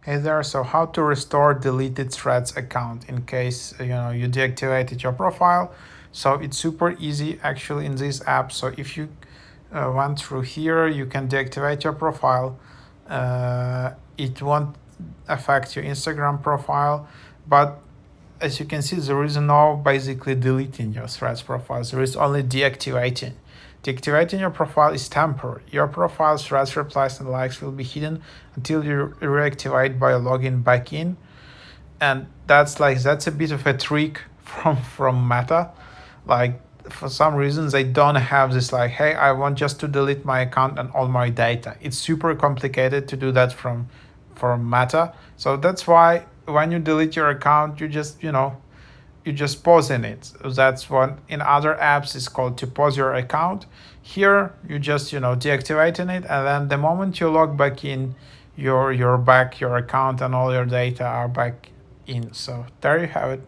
Hey there, so how to restore deleted threads account in case you deactivated your profile. So it's super easy actually in this app. So if you went through here, you can deactivate your profile. It won't affect your Instagram profile, but as you can see, there is no basically deleting your threads profile. There is only deactivating. Deactivating your profile is temporary. Your profile, threads, replies, and likes will be hidden until you reactivate by logging back in. And that's a bit of a trick from Meta. Like for some reason they don't have this like, hey, I want just to delete my account and all my data. It's super complicated to do that from Meta. So that's why when you delete your account, you just pause in it. That's what in other apps is called to pause your account. Here you just deactivating it, and then the moment you log back in, your account and all your data are back in. So there you have it.